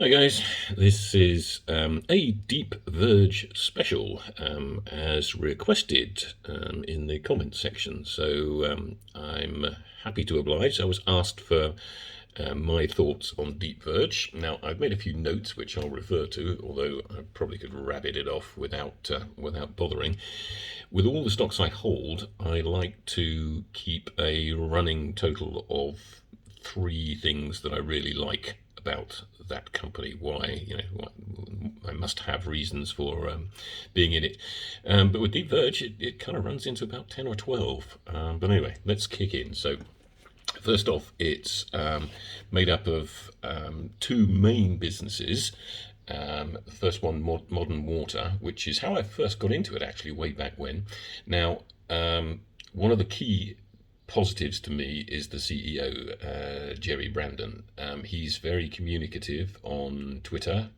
Hi guys, this is a Deepverge special as requested in the comments section. So I'm happy to oblige. I was asked for my thoughts on Deepverge. Now I've made a few notes which I'll refer to, although I probably could rabbit it off without bothering. With all the stocks I hold, I like to keep a running total of three things that I really like about that company. Why, I must have reasons for being in it. But with Deepverge, it kind of runs into about 10 or 12. But anyway, let's kick in. So, first off, it's made up of two main businesses. The first one, Modern Water, which is how I first got into it, actually, way back when. Now, one of the key positives to me is the CEO, Jerry Brandon. He's very communicative on Twitter,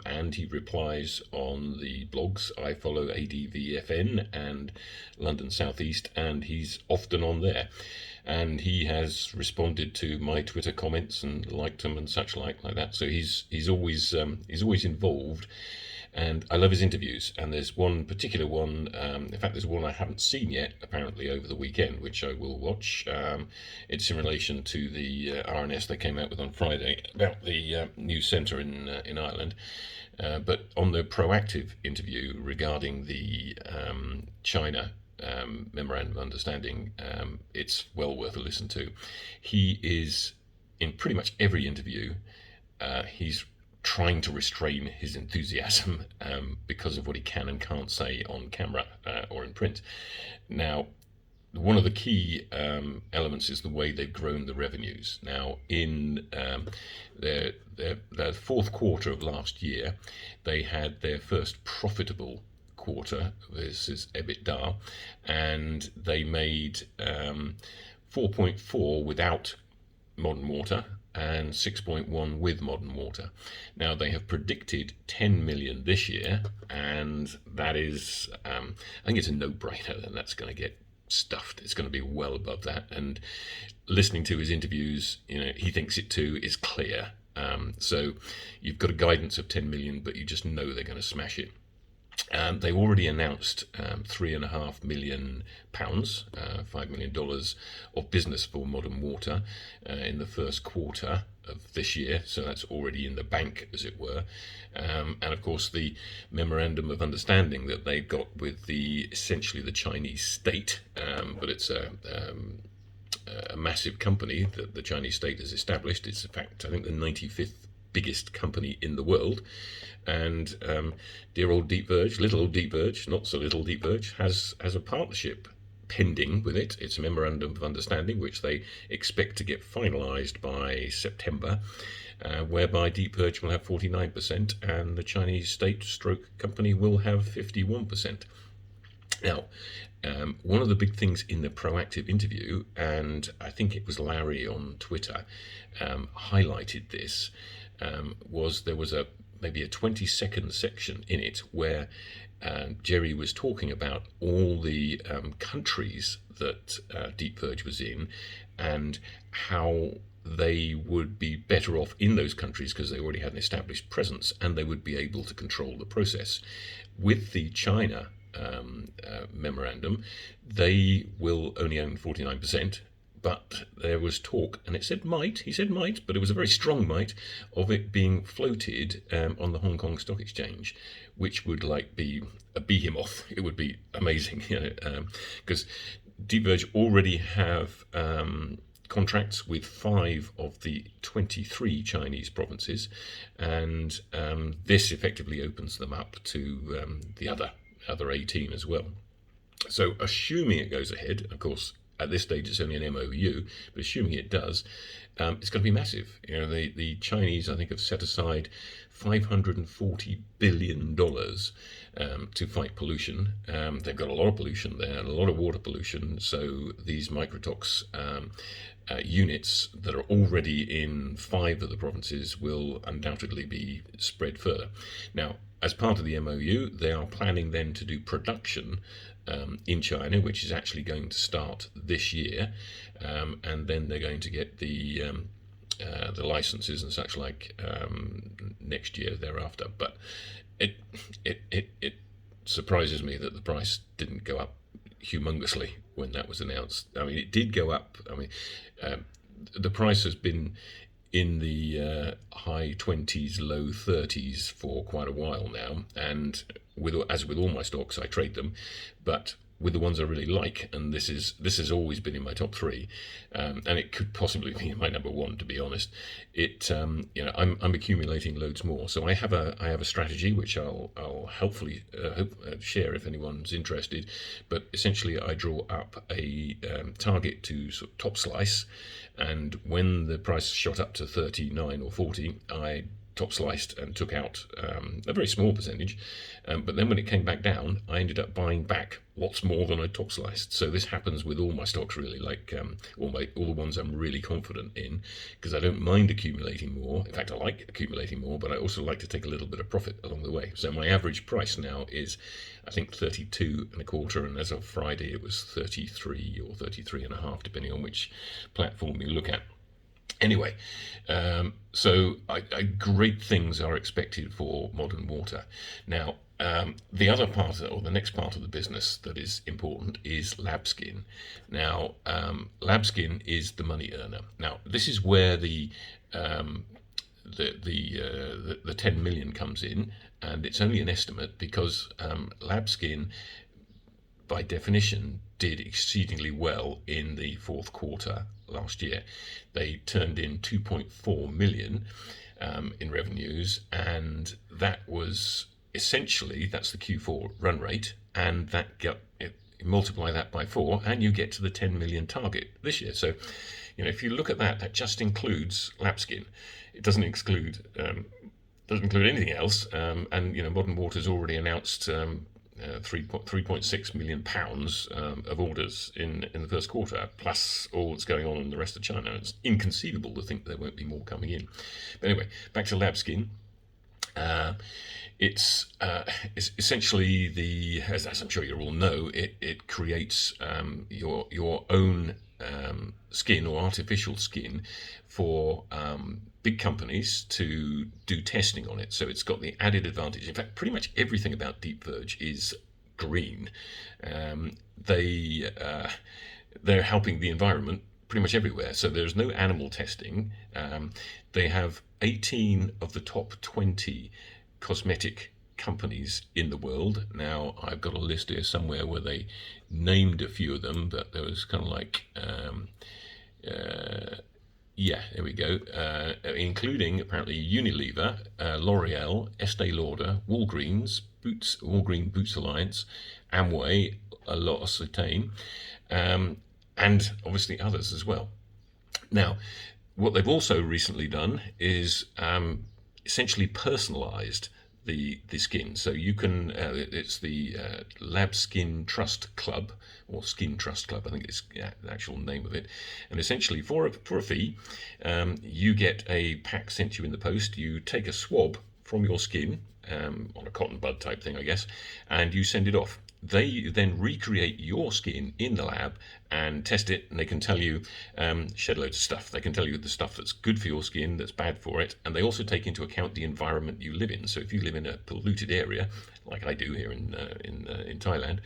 and he replies on the blogs. I follow ADVFN and London Southeast, and he's often on there. And he has responded to my Twitter comments and liked them and such like that. So he's always involved, and I love his interviews. And there's one particular one, in fact, there's one I haven't seen yet, apparently over the weekend, which I will watch. It's in relation to the RNS they came out with on Friday about the new centre in Ireland. But on the proactive interview regarding the China memorandum of understanding, it's well worth a listen to. He is, in pretty much every interview, he's trying to restrain his enthusiasm because of what he can and can't say on camera or in print. Now, one of the key elements is the way they've grown the revenues. Now, in their fourth quarter of last year, they had their first profitable quarter. This is EBITDA, and they made 4.4 without Modern Water and 6.1 with Modern Water. Now they have predicted 10 million this year, and that is, I think it's a no-brainer that that's going to get stuffed. It's going to be well above that. And listening to his interviews, he thinks it too is clear. So you've got a guidance of 10 million, but you just know they're going to smash it. They've already announced £3.5 million, $5 million of business for Modern Water in the first quarter of this year, so that's already in the bank, as it were. And of course, the memorandum of understanding that they've got with essentially the Chinese state, but it's a massive company that the Chinese state has established. It's in fact, I think, the 95th biggest company in the world. And dear old Deepverge, little old Deepverge, not so little Deepverge, has a partnership pending with it. It's a memorandum of understanding which they expect to get finalised by September, whereby Deepverge will have 49% and the Chinese state stroke company will have 51%. Now, one of the big things in the proactive interview, and I think it was Larry on Twitter, highlighted this, was there was maybe a 20-second section in it where Jerry was talking about all the countries that Deepverge was in and how they would be better off in those countries because they already had an established presence and they would be able to control the process. With the China memorandum, they will only own 49%. But there was talk, and he said might, but it was a very strong might, of it being floated on the Hong Kong Stock Exchange, which would be a behemoth. It would be amazing, because Deepverge already have contracts with 5 of the 23 Chinese provinces, and this effectively opens them up to the other 18 as well. So assuming it goes ahead, of course, at this stage it's only an MOU, but assuming it does, it's going to be massive. The Chinese, I think, have set aside $540 billion to fight pollution. They've got a lot of pollution there, a lot of water pollution, so these microtox units that are already in 5 of the provinces will undoubtedly be spread further. Now, as part of the MOU, they are planning then to do production in China, which is actually going to start this year, and then they're going to get the the licenses and such like next year thereafter. But it it surprises me that the price didn't go up humongously when that was announced. I mean, it did go up. I mean, um, the price has been in the high 20s, low 30s for quite a while now. And as with all my stocks, I trade them, but with the ones I really like, and this has always been in my top three, and it could possibly be in my number one, to be honest. I'm accumulating loads more, so I have a strategy which I'll hopefully share if anyone's interested. But essentially, I draw up a target to sort of top slice, and when the price shot up to 39 or 40, I top sliced and took out a very small percentage. But then when it came back down, I ended up buying back lots more than I top sliced. So this happens with all my stocks, really, like all the ones I'm really confident in, because I don't mind accumulating more. In fact, I like accumulating more, but I also like to take a little bit of profit along the way. So my average price now is, I think, 32 and a quarter, and as of Friday it was 33 or 33 and a half, depending on which platform you look at. Anyway, so great things are expected for Modern Water. Now, the other part, or the next part of the business that is important, is LabSkin. Now, LabSkin is the money earner. Now, this is where the 10 million comes in, and it's only an estimate because LabSkin, by definition, did exceedingly well in the fourth quarter last year. They turned in 2.4 million in revenues, and that was essentially, that's the Q4 run rate, and multiply that by 4 and you get to the 10 million target this year. So, if you look at that, that just includes LabSkin. It doesn't include anything else. And Modern Water's already announced 3.6 million pounds of orders in the first quarter, plus all that's going on in the rest of China. It's inconceivable to think there won't be more coming in. But anyway, back to LabSkin. It's essentially as I'm sure you all know, it creates your own skin or artificial skin for big companies to do testing on it. So it's got the added advantage. In fact, pretty much everything about Deepverge is green. They're helping the environment pretty much everywhere. So there's no animal testing. They have 18 of the top 20 cosmetic companies in the world. Now, I've got a list here somewhere where they named a few of them, but there was kind of like, yeah, there we go, including apparently Unilever, L'Oreal, Estee Lauder, Walgreens Boots Alliance, Amway, L'Occitane, and obviously others as well. Now, what they've also recently done is essentially personalized the skin. So you can, it's the Lab Skin Trust Club, or Skin Trust Club, I think it's the actual name of it. And essentially, for a fee, you get a pack sent to you in the post. You take a swab from your skin, on a cotton bud type thing, I guess, and you send it off. They then recreate your skin in the lab and test it, and they can tell you, shed loads of stuff. They can tell you the stuff that's good for your skin, that's bad for it, and they also take into account the environment you live in. So if you live in a polluted area, like I do here in Thailand,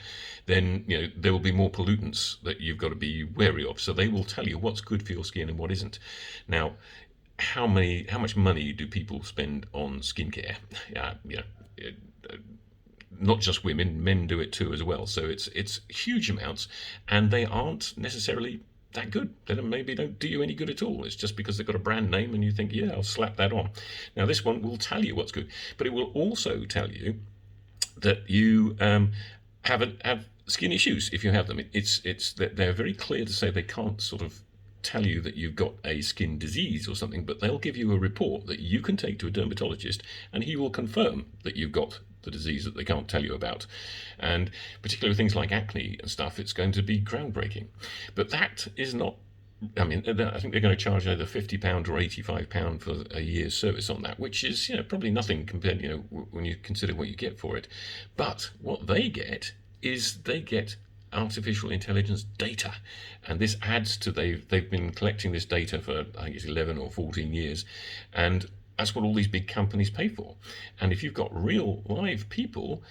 then there will be more pollutants that you've got to be wary of. So they will tell you what's good for your skin and what isn't. Now, how much money do people spend on skincare? Not just women, men do it too as well. So it's huge amounts, and they aren't necessarily that good. They don't do you any good at all. It's just because they've got a brand name and you think, yeah, I'll slap that on. Now this one will tell you what's good, but it will also tell you that you have skin issues if you have them. It's that they're very clear to say they can't sort of tell you that you've got a skin disease or something, but they'll give you a report that you can take to a dermatologist, and he will confirm that you've got the disease that they can't tell you about. And particularly things like acne and stuff, it's going to be groundbreaking. But that is not, I think they're going to charge either £50 or £85 for a year's service on that, which is probably nothing compared, when you consider what you get for it. But what they get is they get artificial intelligence data, and this adds to they've been collecting this data for I think it's 11 or 14 years, and that's what all these big companies pay for. And if you've got real live people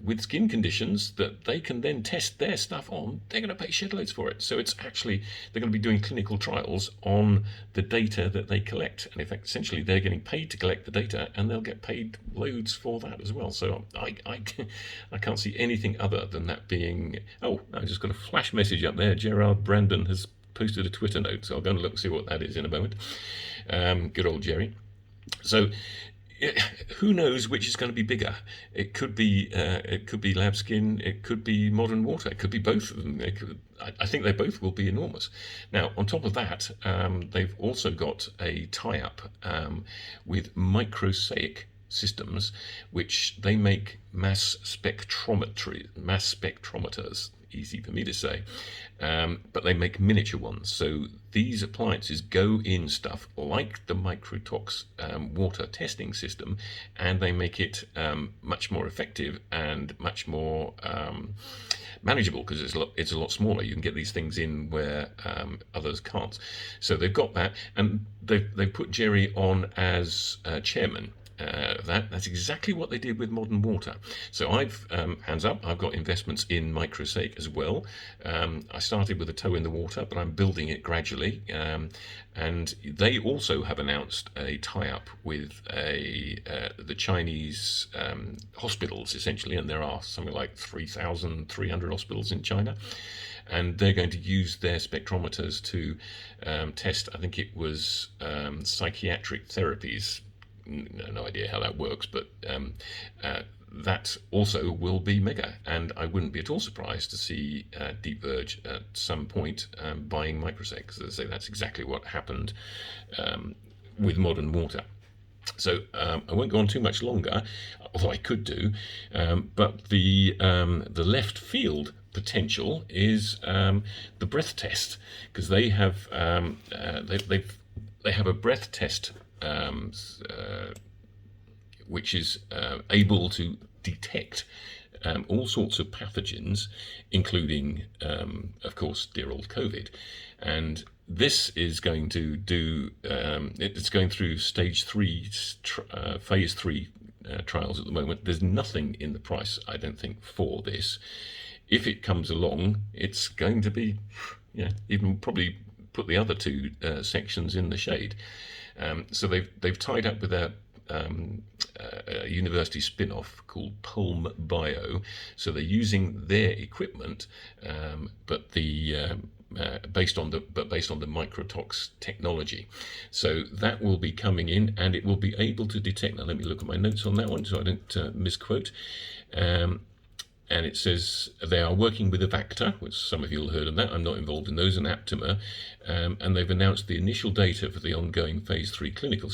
with skin conditions that they can then test their stuff on, they're going to pay shitloads for it. So it's actually, they're going to be doing clinical trials on the data that they collect. And in fact, essentially, they're getting paid to collect the data, and they'll get paid loads for that as well. So I can't see anything other than that being. Oh, I just got a flash message up there. Gerard Brandon has posted a Twitter note, so I'll go and look and see what that is in a moment. Good old Jerry. So, who knows which is going to be bigger? It could be lab skin. It could be modern water. It could be both of them. I think they both will be enormous. Now, on top of that, they've also got a tie-up with Microsaic Systems, which they make mass spectrometers. Easy for me to say, but they make miniature ones. So these appliances go in stuff like the Microtox water testing system, and they make it much more effective and much more manageable, because it's a lot smaller. You can get these things in where others can't. So they've got that, and they've put Jerry on as chairman. That's exactly what they did with modern water. So I've, hands up, I've got investments in Microsaic as well. I started with a toe in the water, but I'm building it gradually. And they also have announced a tie-up with the Chinese hospitals, essentially, and there are something like 3,300 hospitals in China. And they're going to use their spectrometers to test, I think it was psychiatric therapies. No idea how that works, but that also will be mega, and I wouldn't be at all surprised to see Deepverge at some point buying Microsaic, because as I say, that's exactly what happened with modern water. So I won't go on too much longer, although I could do, but the left field potential is the breath test, because they have they have a breath test which is able to detect all sorts of pathogens, including, of course, dear old COVID. And this is going to do, it's going through stage 3, phase 3 trials at the moment. There's nothing in the price, I don't think, for this. If it comes along, it's going to be, even probably put the other two sections in the shade. So they've tied up with a university spin-off called Pulm Bio. So they're using their equipment, but based on the Microtox technology. So that will be coming in, and it will be able to detect. Now let me look at my notes on that one so I don't misquote. And it says they are working with Avacta, which some of you will have heard of that. I'm not involved in those, and Aptima. And they've announced the initial data for the ongoing phase 3 clinical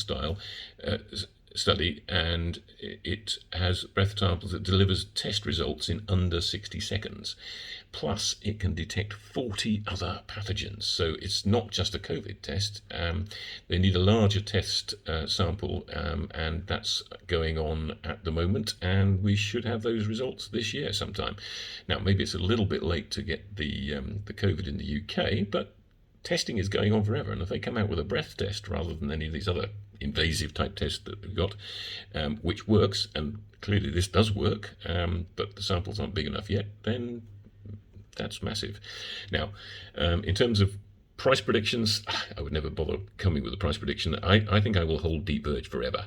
study, and it has breath samples that delivers test results in under 60 seconds. Plus, it can detect 40 other pathogens. So it's not just a COVID test. They need a larger test sample, and that's going on at the moment. And we should have those results this year sometime. Now, maybe it's a little bit late to get the COVID in the UK, but testing is going on forever. And if they come out with a breath test rather than any of these other invasive type tests that we've got, which works, and clearly this does work, but the samples aren't big enough yet, then that's massive. Now, in terms of price predictions, I would never bother coming with a price prediction. I think I will hold Deepverge forever.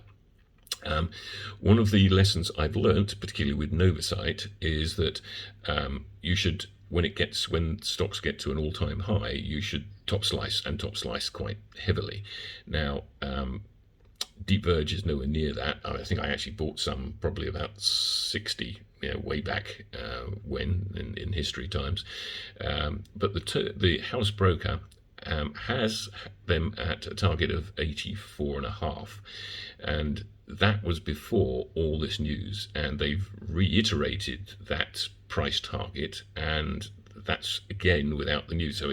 One of the lessons I've learnt, particularly with Novacyte, is that you should, when stocks get to an all-time high, you should top slice quite heavily. Now, Deepverge is nowhere near that. I think I actually bought some probably about 60, way back when in history times. But the house broker has them at a target of 84.5, and that was before all this news. And they've reiterated that price target, and that's again without the news. So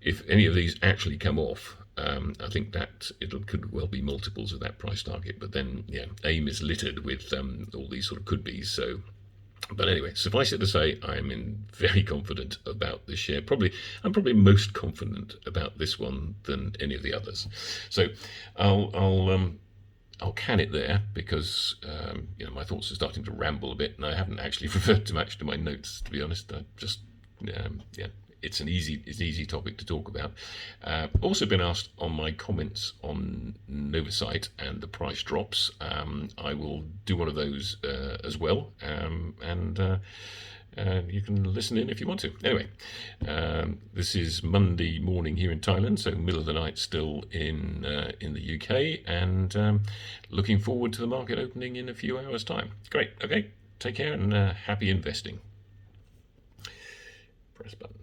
if any of these actually come off, I think that could well be multiples of that price target. But then, AIM is littered with all these sort of could-bes. So But anyway, suffice it to say, I'm very confident about this share. I'm probably most confident about this one than any of the others. So, I'll I'll um, I'll can it there because my thoughts are starting to ramble a bit, and I haven't actually referred too much to my notes. To be honest, I just yeah, it's an easy topic to talk about. Also been asked on my comments on Novasite and the price drops. I will do one of those as well, and you can listen in if you want to. Anyway, this is Monday morning here in Thailand, so middle of the night still in the UK, and looking forward to the market opening in a few hours' time. Great. Okay. Take care and happy investing. Press button.